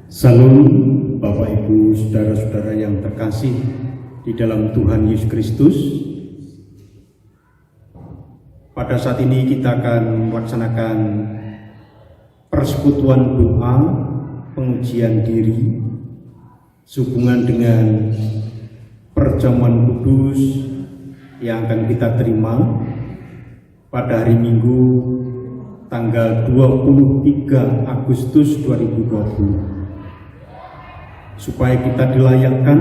Salam Bapak Ibu Saudara-saudara yang terkasih di dalam Tuhan Yesus Kristus. Pada saat ini kita akan melaksanakan persekutuan doa pengujian diri sehubungan dengan perjamuan kudus yang akan kita terima pada hari Minggu tanggal 23 Agustus 2020. Supaya kita dilayakkan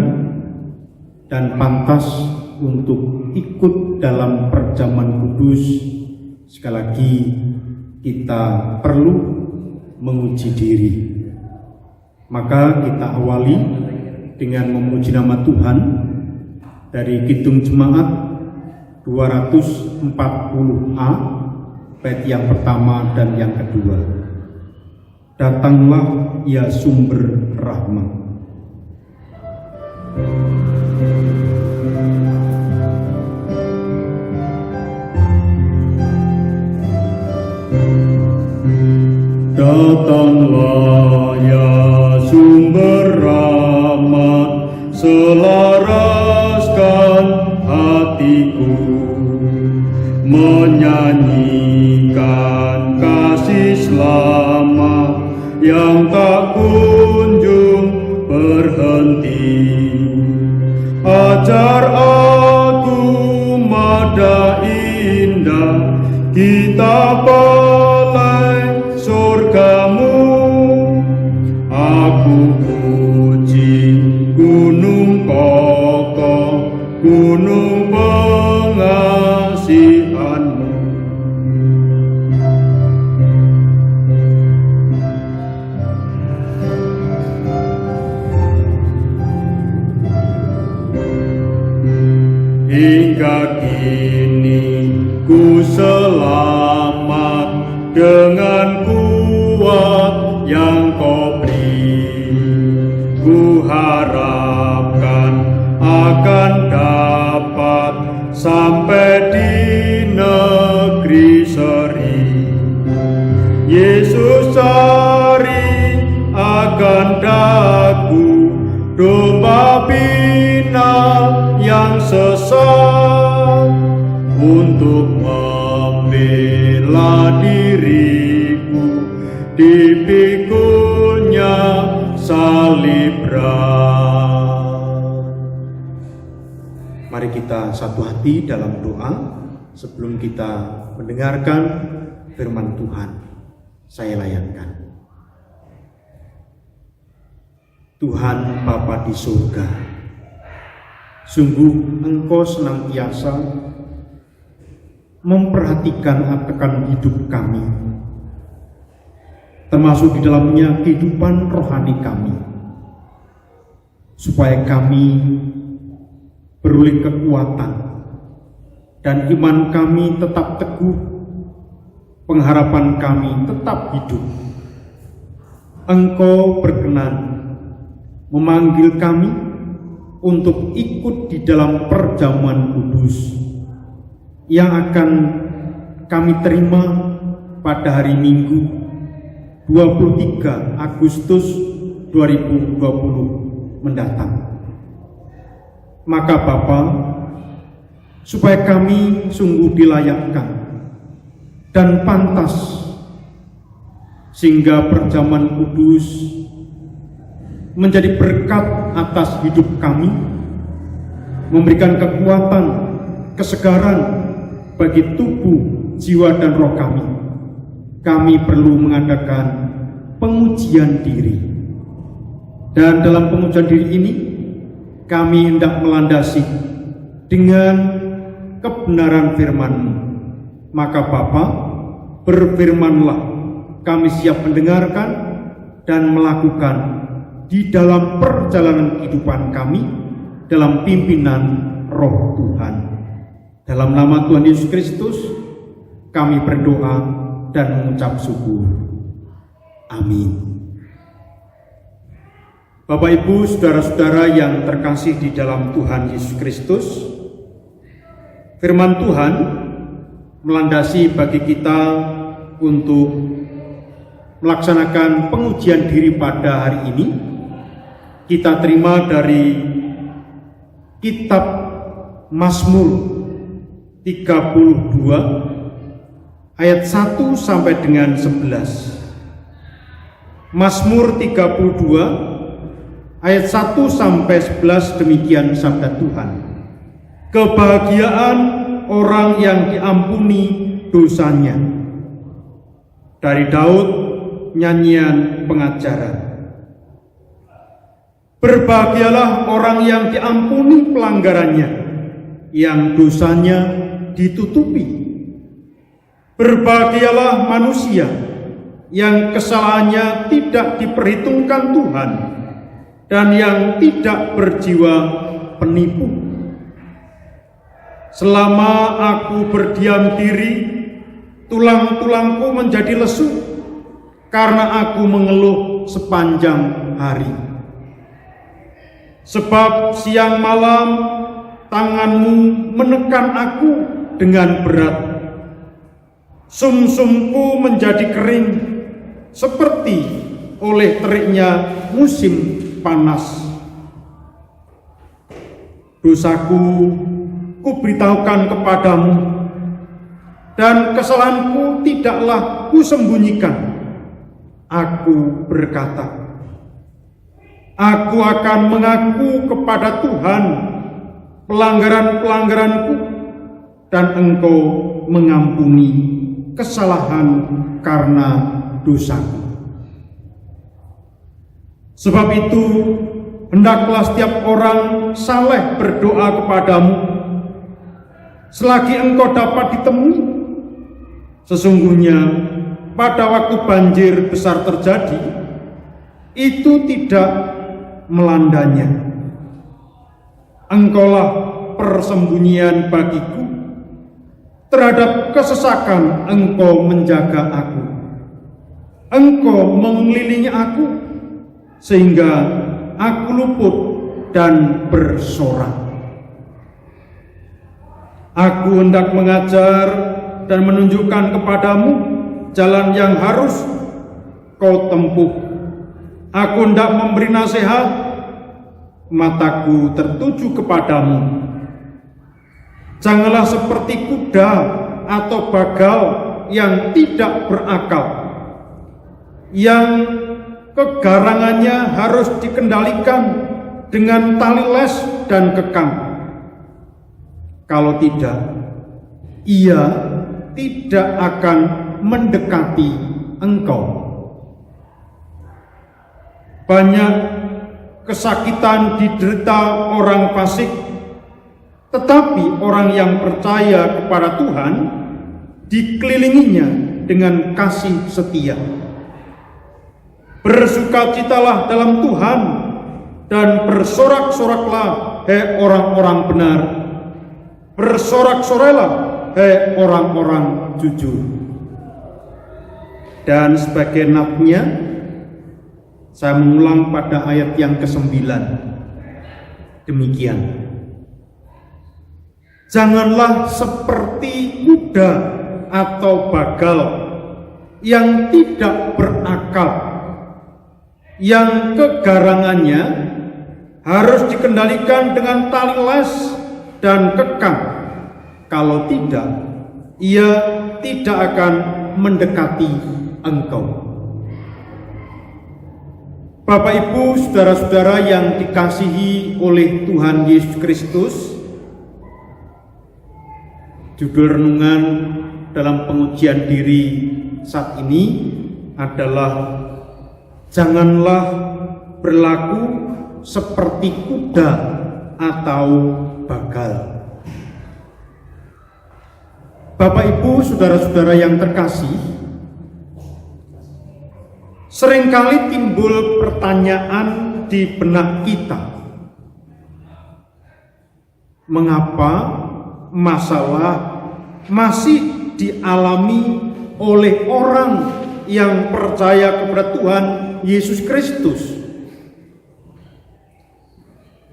dan pantas untuk ikut dalam perjamuan kudus, sekali lagi kita perlu menguji diri. Maka kita awali dengan memuji nama Tuhan dari Kidung Jemaat 240A bait yang pertama dan yang kedua. Datanglah ya sumber rahmat. Datanglah ya sumber rahmat, selaraskan hatiku, menyanyikan kasih selamat yang tak kunjung berhenti. Ajar aku mada indah kitab balai surgamu. Aku puji gunung kokoh, gunung pengasihanmu. Hingga kini ku selamat dengan kuat yang kau beri. Ku harapkan akan dapat sampai di negeri seri. Yesus cari akan daku, domba binal yang sesat, untuk membela diriku, dipikulnya salib berat. Mari kita satu hati dalam doa sebelum kita mendengarkan firman Tuhan. Saya layankan. Tuhan Bapa di surga, sungguh Engkau senantiasa memperhatikan akan hidup kami, termasuk di dalamnya kehidupan rohani kami, supaya kami beroleh kekuatan dan iman kami tetap teguh, pengharapan kami tetap hidup. Engkau berkenan memanggil kami untuk ikut di dalam perjamuan kudus yang akan kami terima pada hari Minggu 23 Agustus 2020 mendatang. Maka Bapa, supaya kami sungguh dilayakkan dan pantas, sehingga perjamuan kudus menjadi berkat atas hidup kami, memberikan kekuatan, kesegaran bagi tubuh, jiwa, dan roh kami. Kami perlu mengadakan pengujian diri. Dan dalam pengujian diri ini, kami hendak melandasi dengan kebenaran firman-Mu. Maka Bapa, berfirmanlah, kami siap mendengarkan dan melakukan di dalam perjalanan kehidupan kami, dalam pimpinan Roh Tuhan. Dalam nama Tuhan Yesus Kristus, kami berdoa dan mengucap syukur. Amin. Bapak Ibu Saudara-saudara yang terkasih di dalam Tuhan Yesus Kristus, firman Tuhan melandasi bagi kita untuk melaksanakan pengujian diri pada hari ini, kita terima dari kitab Mazmur 32 ayat 1 sampai dengan 11. Mazmur 32 ayat 1 sampai 11, demikian sabda Tuhan. Kebahagiaan orang yang diampuni dosanya. Dari Daud, nyanyian pengajaran. Berbahagialah orang yang diampuni pelanggarannya, yang dosanya ditutupi. Berbahagialah manusia yang kesalahannya tidak diperhitungkan Tuhan dan yang tidak berjiwa penipu. Selama aku berdiam diri, tulang-tulangku menjadi lesu karena aku mengeluh sepanjang hari. Sebab siang malam tanganmu menekan aku dengan berat. Sumsumku menjadi kering seperti oleh teriknya musim panas. Dosaku kuberitahukan kepadamu, dan kesalahanku tidaklah kusembunyikan. Aku berkata, aku akan mengaku kepada Tuhan pelanggaran-pelanggaranku, dan Engkau mengampuni kesalahan karena dosaku. Sebab itu, hendaklah setiap orang saleh berdoa kepadamu selagi engkau dapat ditemui. Sesungguhnya pada waktu banjir besar terjadi, itu tidak melandanya. Engkaulah persembunyian bagiku. Terhadap kesesakan engkau menjaga aku. Engkau mengelilingi aku sehingga aku luput dan bersorak. Aku hendak mengajar dan menunjukkan kepadamu jalan yang harus kau tempuh. Aku hendak memberi nasihat, mataku tertuju kepadamu. Janganlah seperti kuda atau bagal yang tidak berakal, yang kegarangannya harus dikendalikan dengan tali les dan kekang. Kalau tidak, ia tidak akan mendekati engkau. Banyak kesakitan diderita orang fasik, tetapi orang yang percaya kepada Tuhan dikelilinginya dengan kasih setia. Bersukacitalah dalam Tuhan dan bersorak-soraklah, hai orang-orang benar. Bersorak-sorailah, hai orang-orang jujur. Dan sebagai natnya, saya mengulang pada ayat yang ke-9. Demikian. Janganlah seperti kuda atau bagal yang tidak berakal, yang kegarangannya harus dikendalikan dengan tali les dan kekang. Kalau tidak, ia tidak akan mendekati engkau. Bapak, Ibu, saudara-saudara yang dikasihi oleh Tuhan Yesus Kristus, judul renungan dalam pengujian diri saat ini adalah janganlah berlaku seperti kuda atau bagal. Bapak, Ibu, saudara-saudara yang terkasih, seringkali timbul pertanyaan di benak kita. Mengapa masalah masih dialami oleh orang yang percaya kepada Tuhan Yesus Kristus?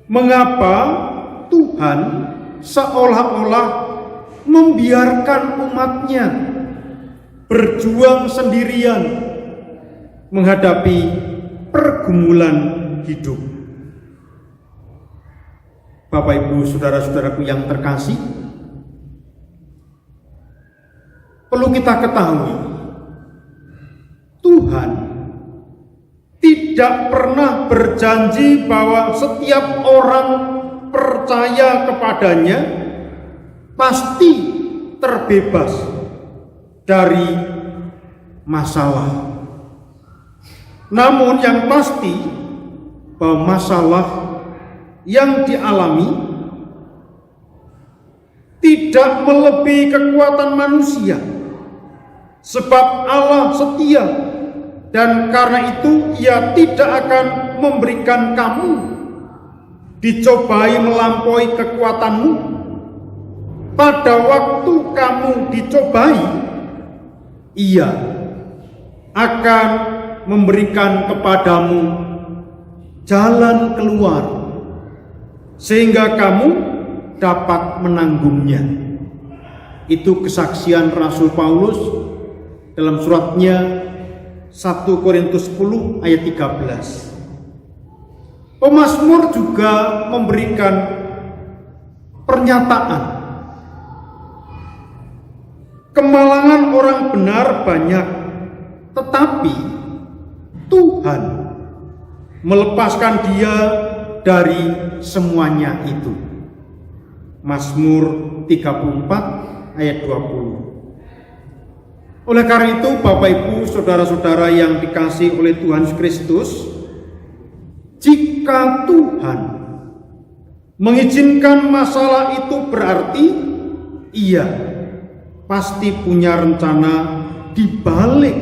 Mengapa Tuhan seolah-olah membiarkan umatnya berjuang sendirian menghadapi pergumulan hidup. Bapak, Ibu, saudara-saudaraku yang terkasih, perlu kita ketahui, Tuhan tidak pernah berjanji bahwa setiap orang percaya kepadanya pasti terbebas dari masalah. Namun yang pasti bahwa masalah yang dialami tidak melebihi kekuatan manusia, sebab Allah setia, dan karena itu Ia tidak akan memberikan kamu dicobai melampaui kekuatanmu. Pada waktu kamu dicobai, Ia akan memberikan kepadamu jalan keluar sehingga kamu dapat menanggungnya. Itu kesaksian Rasul Paulus dalam suratnya 1 Korintus 10 ayat 13. Pemazmur juga memberikan pernyataan, kemalangan orang benar banyak, tetapi Tuhan melepaskan dia dari semuanya itu. Mazmur 34 ayat 20. Oleh karena itu, Bapak, Ibu, saudara-saudara yang dikasihi oleh Tuhan Yesus Kristus, jika Tuhan mengizinkan masalah itu, berarti Ia pasti punya rencana di balik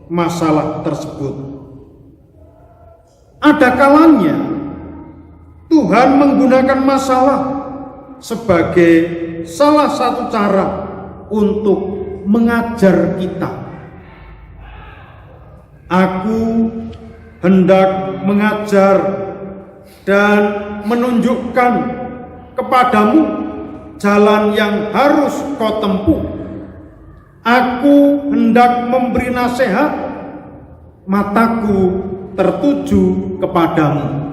masalah tersebut. Ada kalanya Tuhan menggunakan masalah sebagai salah satu cara untuk mengajar kita. Aku hendak mengajar dan menunjukkan kepadamu jalan yang harus kau tempuh. Aku hendak memberi nasihat, mataku tertuju kepadamu.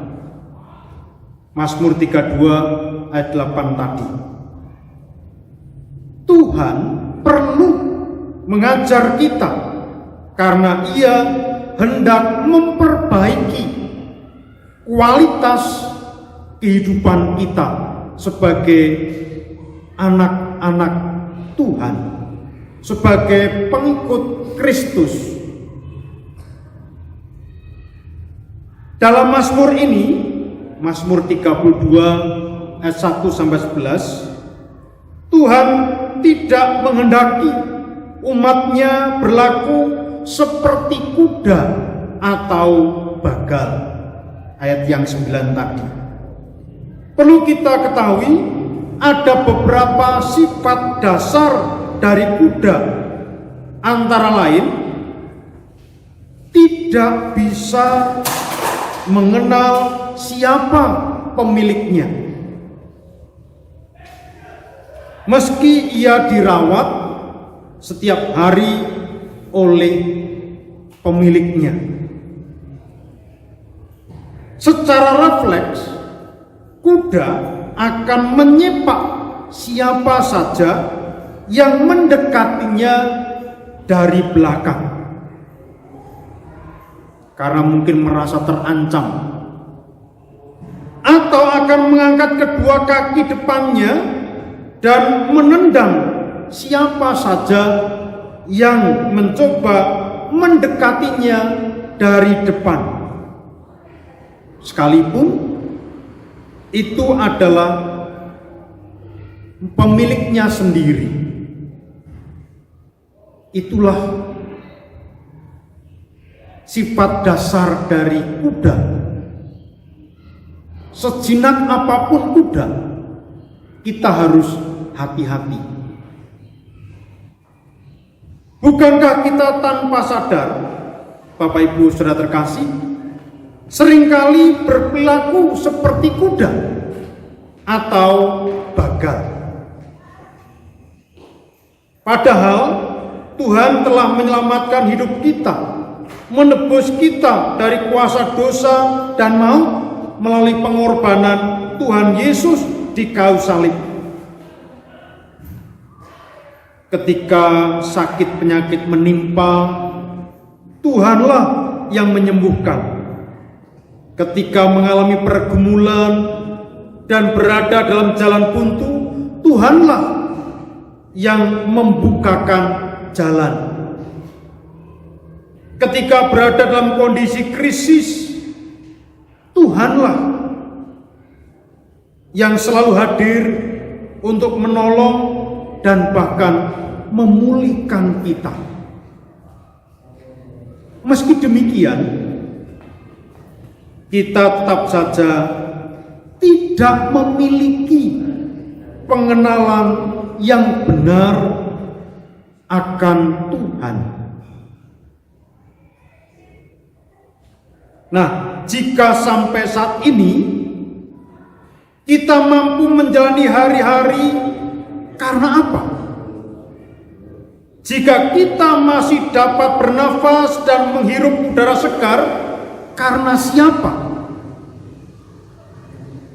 Mazmur 32 ayat 8 tadi. Tuhan perlu mengajar kita karena Ia hendak memperbaiki kualitas kehidupan kita sebagai anak-anak Tuhan, sebagai pengikut Kristus. Dalam Mazmur ini, Mazmur 32 ayat 1 sampai 11, Tuhan tidak menghendaki umatnya berlaku seperti kuda atau bagal. Ayat yang 9 tadi. Perlu kita ketahui, ada beberapa sifat dasar dari kuda, antara lain tidak bisa mengenal siapa pemiliknya. Meski ia dirawat setiap hari oleh pemiliknya, secara refleks kuda akan menyepak siapa saja yang mendekatinya dari belakang, karena mungkin merasa terancam, atau akan mengangkat kedua kaki depannya dan menendang siapa saja yang mencoba mendekatinya dari depan, sekalipun itu adalah pemiliknya sendiri. Itulah sifat dasar dari kuda. Sejinak apapun kuda, kita harus hati-hati. Bukankah kita tanpa sadar, Bapak Ibu saudara terkasih, seringkali berperilaku seperti kuda atau bagal? Padahal Tuhan telah menyelamatkan hidup kita menebus kita dari kuasa dosa dan maut melalui pengorbanan Tuhan Yesus di kayu salib. Ketika sakit penyakit menimpa, Tuhanlah yang menyembuhkan. Ketika mengalami pergumulan dan berada dalam jalan buntu, Tuhanlah yang membukakan jalan. Ketika berada dalam kondisi krisis, Tuhanlah yang selalu hadir untuk menolong dan bahkan memulihkan kita. Meski demikian, kita tetap saja tidak memiliki pengenalan yang benar akan Tuhan. Nah, jika sampai saat ini kita mampu menjalani hari-hari karena apa? Jika kita masih dapat bernafas dan menghirup udara segar, karena siapa?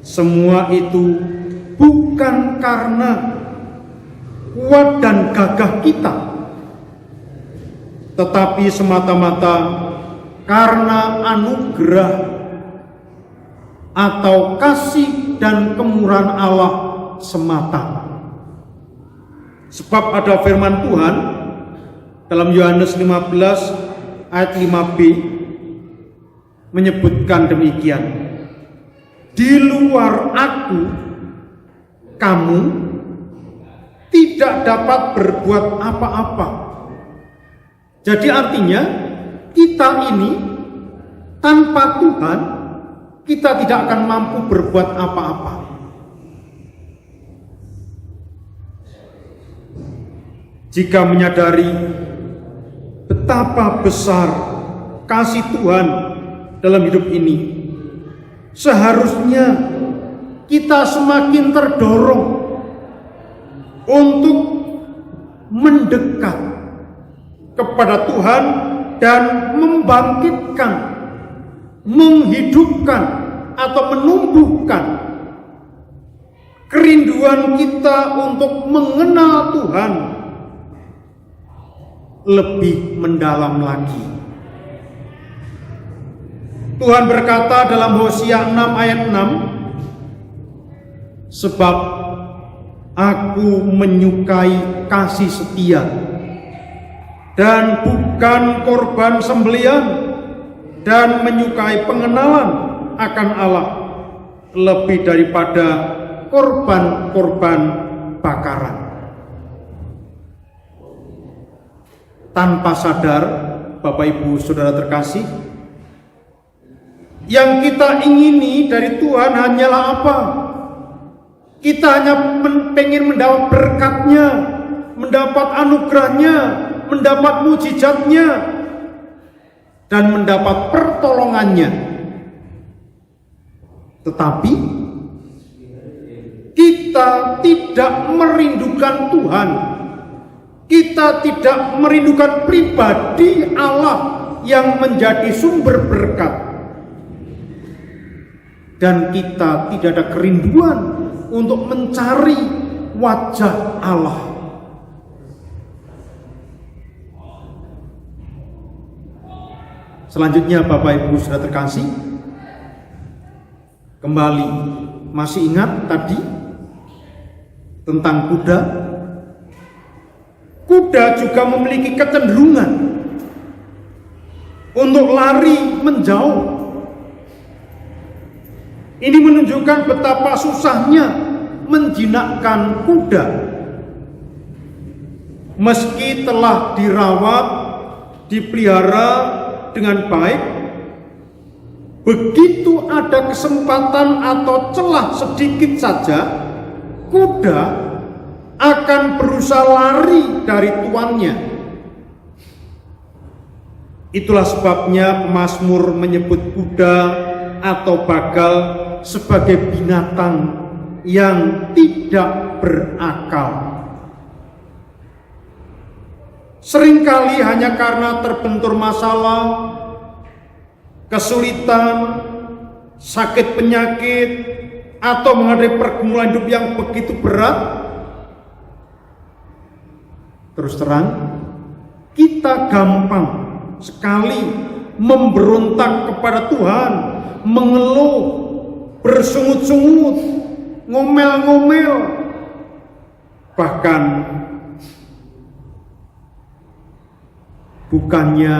Semua itu bukan karena kuat dan gagah kita, tetapi semata-mata karena anugerah atau kasih dan kemurahan Allah semata. Sebab ada firman Tuhan dalam Yohanes 15 ayat 5b menyebutkan demikian. Di luar aku, kamu tidak dapat berbuat apa-apa. Jadi artinya kita ini tanpa Tuhan kita tidak akan mampu berbuat apa-apa. Jika menyadari betapa besar kasih Tuhan dalam hidup ini, seharusnya kita semakin terdorong untuk mendekat kepada Tuhan dan membangkitkan, menghidupkan atau menumbuhkan kerinduan kita untuk mengenal Tuhan lebih mendalam lagi. Tuhan berkata dalam Hosea 6 ayat 6, sebab aku menyukai kasih setia dan bukan korban sembelihan, dan menyukai pengenalan akan Allah lebih daripada korban-korban bakaran. Tanpa sadar, Bapak Ibu Saudara terkasih, yang kita ingini dari Tuhan hanyalah apa? Kita hanya pengen mendapat berkat-Nya, mendapat anugerah-Nya, mendapat mujizat-Nya, dan mendapat pertolongan-Nya. Tetapi kita tidak merindukan Tuhan. Kita tidak merindukan pribadi Allah yang menjadi sumber berkat. Dan kita tidak ada kerinduan untuk mencari wajah Allah. Selanjutnya Bapak Ibu Saudara terkasih, kembali masih ingat tadi tentang kuda? Kuda juga memiliki kecenderungan untuk lari menjauh. Ini menunjukkan betapa susahnya menjinakkan kuda. Meski telah dirawat, dipelihara dengan baik, begitu ada kesempatan atau celah sedikit saja, kuda akan berusaha lari dari tuannya. Itulah sebabnya pemazmur menyebut kuda atau bagal sebagai binatang yang tidak berakal. Seringkali hanya karena terbentur masalah, kesulitan, sakit penyakit, atau menghadapi pergumulan hidup yang begitu berat, terus terang kita gampang sekali memberontak kepada Tuhan, mengeluh, bersungut-sungut, ngomel-ngomel, bahkan bukannya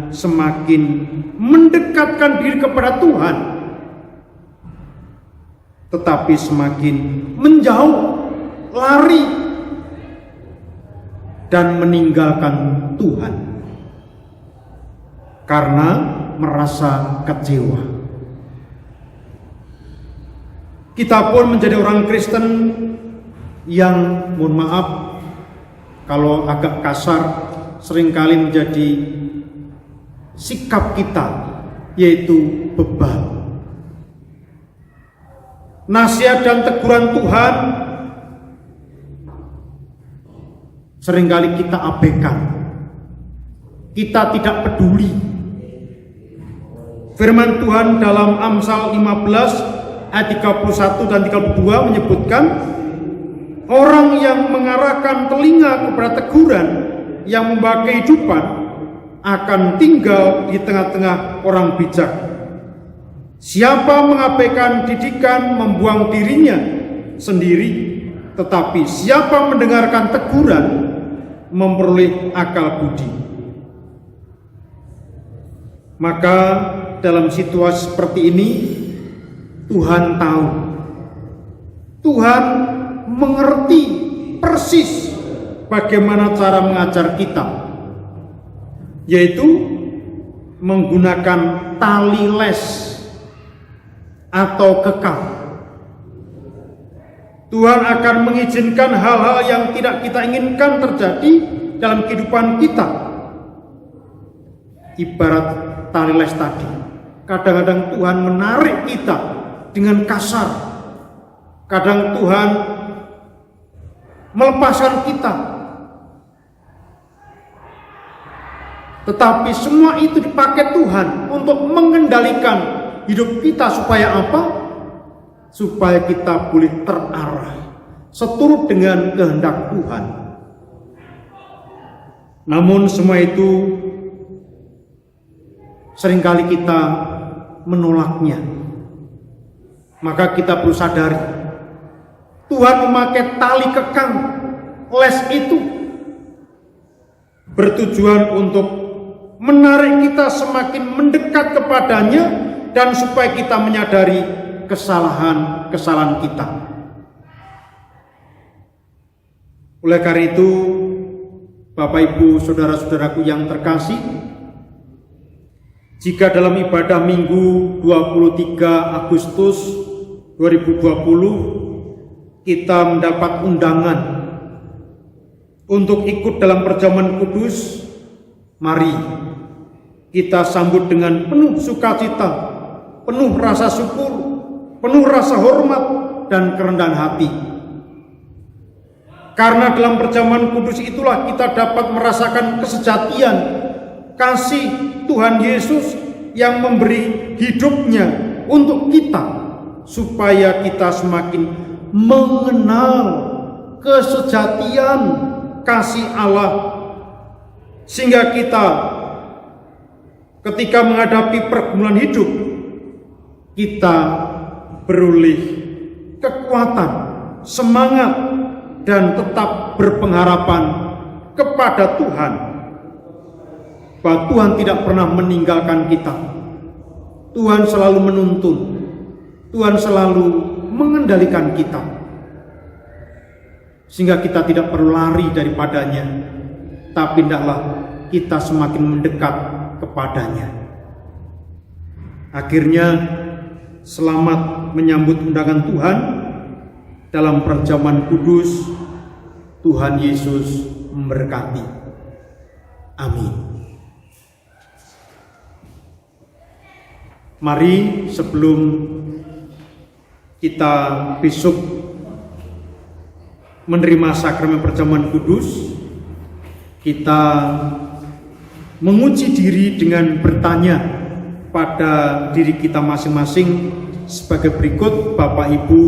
semakin mendekatkan diri kepada Tuhan, tetapi semakin menjauh, lari, dan meninggalkan Tuhan karena merasa kecewa. Kita pun menjadi orang Kristen yang, mohon maaf kalau agak kasar, seringkali menjadi sikap kita, yaitu bebal. Nasihat dan teguran Tuhan seringkali kita abaikan, kita tidak peduli. Firman Tuhan dalam Amsal 15 ayat 31 dan 32 menyebutkan, orang yang mengarahkan telinga kepada teguran yang membawa kehidupan akan tinggal di tengah-tengah orang bijak. Siapa mengabaikan didikan membuang dirinya sendiri, tetapi siapa mendengarkan teguran memperoleh akal budi. Maka dalam situasi seperti ini, Tuhan tahu, Tuhan mengerti persis bagaimana cara mengajar kita, yaitu menggunakan tali les atau kekang. Tuhan akan mengizinkan hal-hal yang tidak kita inginkan terjadi dalam kehidupan kita. Ibarat tali les tadi, kadang-kadang Tuhan menarik kita dengan kasar, kadang Tuhan melepaskan kita. Tetapi semua itu dipakai Tuhan untuk mengendalikan hidup kita supaya apa? Supaya kita boleh terarah seturut dengan kehendak Tuhan. Namun semua itu seringkali kita menolaknya. Maka kita perlu sadari, Tuhan memakai tali kekang, les itu bertujuan untuk menarik kita semakin mendekat kepadanya, dan supaya kita menyadari kesalahan-kesalahan kita. Oleh karena itu, Bapak Ibu saudara-saudaraku yang terkasih, jika dalam ibadah Minggu 23 Agustus 2020 kita mendapat undangan untuk ikut dalam perjamuan kudus, mari kita sambut dengan penuh sukacita, penuh rasa syukur, penuh rasa hormat dan kerendahan hati. Karena dalam perjamuan kudus itulah kita dapat merasakan kesejatian kasih Tuhan Yesus yang memberi hidupnya untuk kita, supaya kita semakin mengenal kesejatian kasih Allah, sehingga kita ketika menghadapi pergumulan hidup, kita beroleh kekuatan, semangat, dan tetap berpengharapan kepada Tuhan, bahwa Tuhan tidak pernah meninggalkan kita. Tuhan selalu menuntun, Tuhan selalu mengendalikan kita, sehingga kita tidak perlu lari daripadanya, tapi hendaklah kita semakin mendekat kepadanya. Akhirnya, selamat menyambut undangan Tuhan dalam perjamuan kudus. Tuhan Yesus memberkati. Amin. Mari sebelum kita besok menerima sakramen perjamuan kudus, kita menguji diri dengan bertanya pada diri kita masing-masing sebagai berikut. Bapak, Ibu,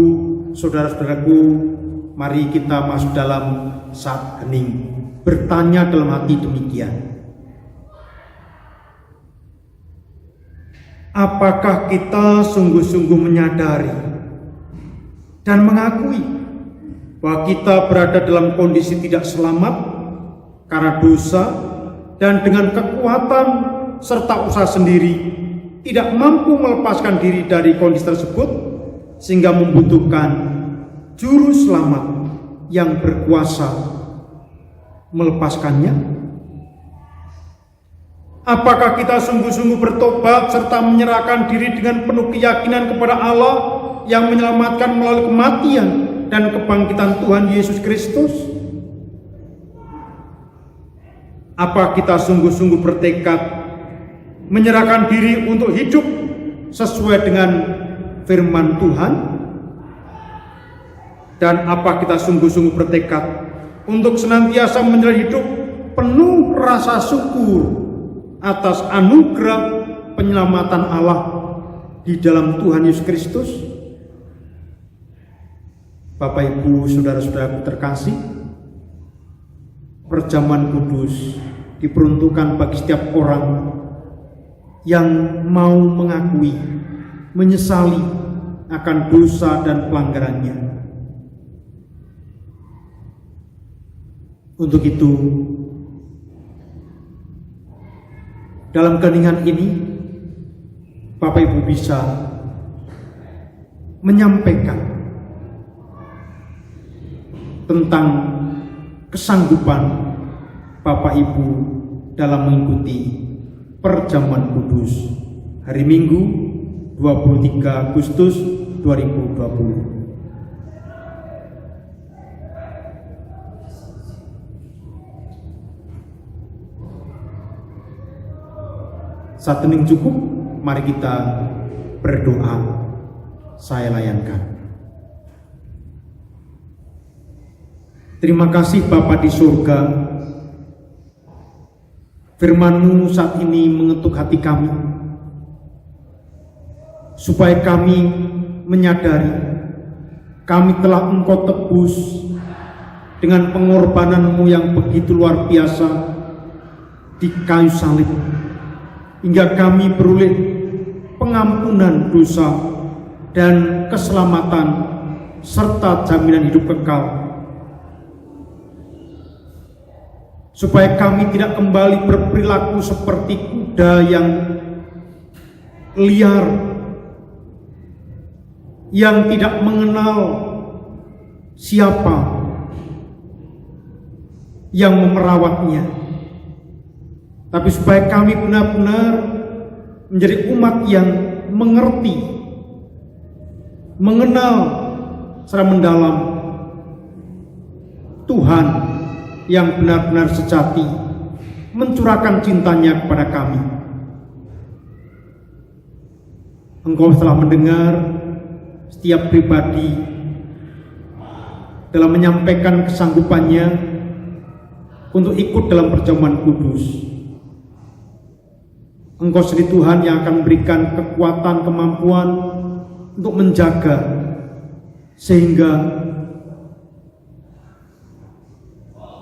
saudara-saudaraku, mari kita masuk dalam saat hening, bertanya dalam hati demikian. Apakah kita sungguh-sungguh menyadari dan mengakui bahwa kita berada dalam kondisi tidak selamat karena dosa, dan dengan kekuatan serta usaha sendiri tidak mampu melepaskan diri dari kondisi tersebut, sehingga membutuhkan juru selamat yang berkuasa melepaskannya? Apakah kita sungguh-sungguh bertobat serta menyerahkan diri dengan penuh keyakinan kepada Allah yang menyelamatkan melalui kematian dan kebangkitan Tuhan Yesus Kristus? Apa kita sungguh-sungguh bertekad menyerahkan diri untuk hidup sesuai dengan firman Tuhan? Dan apa kita sungguh-sungguh bertekad untuk senantiasa menjalani hidup penuh rasa syukur atas anugerah penyelamatan Allah di dalam Tuhan Yesus Kristus? Bapak, Ibu, saudara-saudaraku terkasih, perjamuan kudus diperuntukkan bagi setiap orang yang mau mengakui, menyesali akan dosa dan pelanggarannya. Untuk itu, dalam keheningan ini, Bapak Ibu bisa menyampaikan tentang kesanggupan Bapak Ibu dalam mengikuti perjamuan kudus hari Minggu 23 Agustus 2020. Saat hening cukup, mari kita berdoa. Saya layankan. Terima kasih Bapa di surga, firman-Mu saat ini mengetuk hati kami, supaya kami menyadari kami telah Engkau tebus dengan pengorbanan-Mu yang begitu luar biasa di kayu salib, hingga kami beroleh pengampunan dosa dan keselamatan serta jaminan hidup kekal, supaya kami tidak kembali berperilaku seperti kuda yang liar, yang tidak mengenal siapa yang memerawatnya, tapi supaya kami benar-benar menjadi umat yang mengerti, mengenal secara mendalam Tuhan yang benar-benar sejati mencurahkan cintanya kepada kami. Engkau telah mendengar setiap pribadi dalam menyampaikan kesanggupannya untuk ikut dalam perjamuan kudus. Engkau sendiri Tuhan yang akan memberikan kekuatan, kemampuan untuk menjaga, sehingga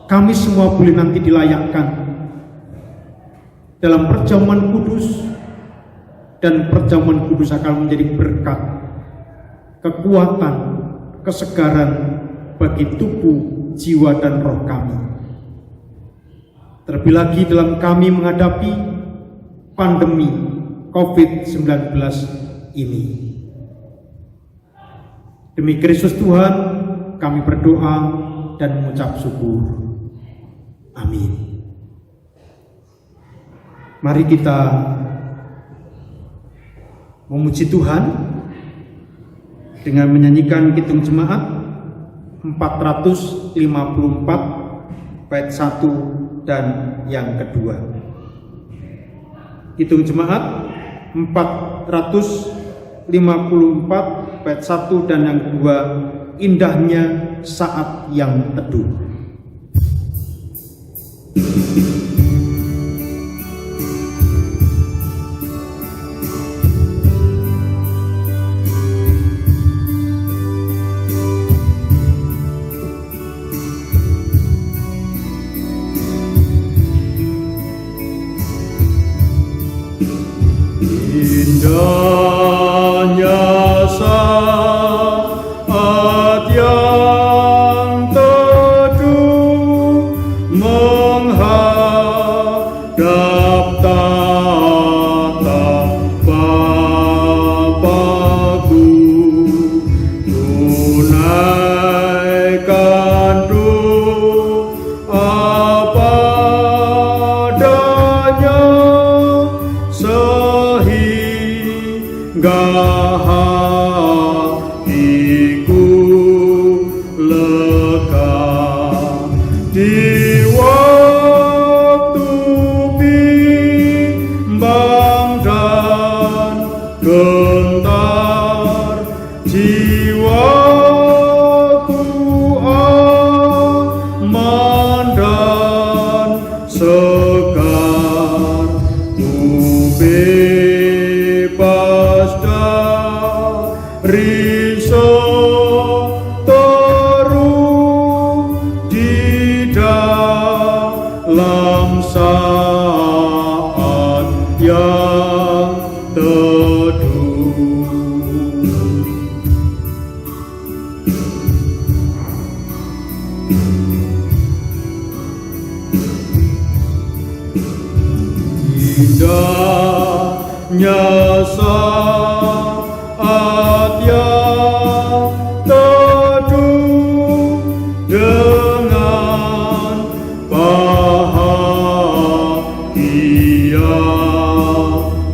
kami semua boleh nanti dilayakkan dalam perjamuan kudus, dan perjamuan kudus akan menjadi berkat, kekuatan, kesegaran bagi tubuh, jiwa, dan roh kami. Terlebih lagi dalam kami menghadapi pandemi COVID-19 ini. Demi Kristus Tuhan, kami berdoa dan mengucap syukur. Amin. Mari kita memuji Tuhan dengan menyanyikan Kidung Jemaat 454 bait 1 dan yang kedua. Kidung Jemaat 454 bait 1 dan yang kedua, Indahnya Saat yang Teduh. menghadap tatap Bapa-Ku, tunaikan doa padanya sehingga hatiku lega di waktu bimbang dan gentar jiwaku aman dan segar, ku bebas dari seteru di dalam saat yang teduh. Indahnya saat yang teduh dengan bahagia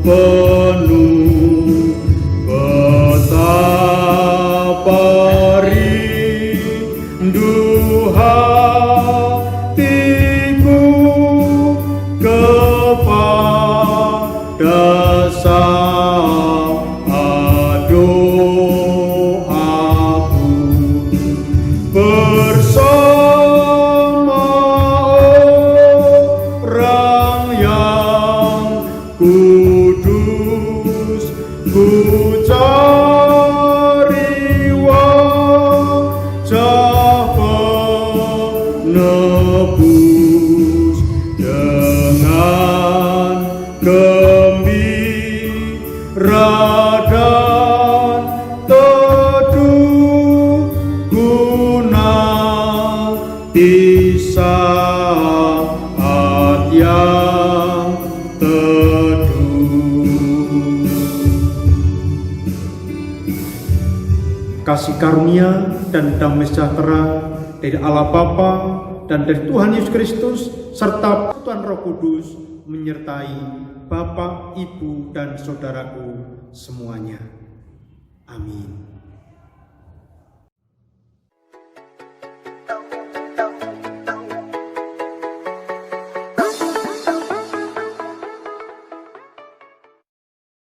penuh, betapa rindu hatiku kepada saat doaku bersama orang yang kudus, ku cari wajah penebus dengan gembira dan teduh, guna di saat yang teduh. Kasih karunia dan damai sejahtera dari Allah Bapa dan dari Tuhan Yesus Kristus serta Tuhan Roh Kudus menyertai Bapak, Ibu, dan saudaraku semuanya. Amin.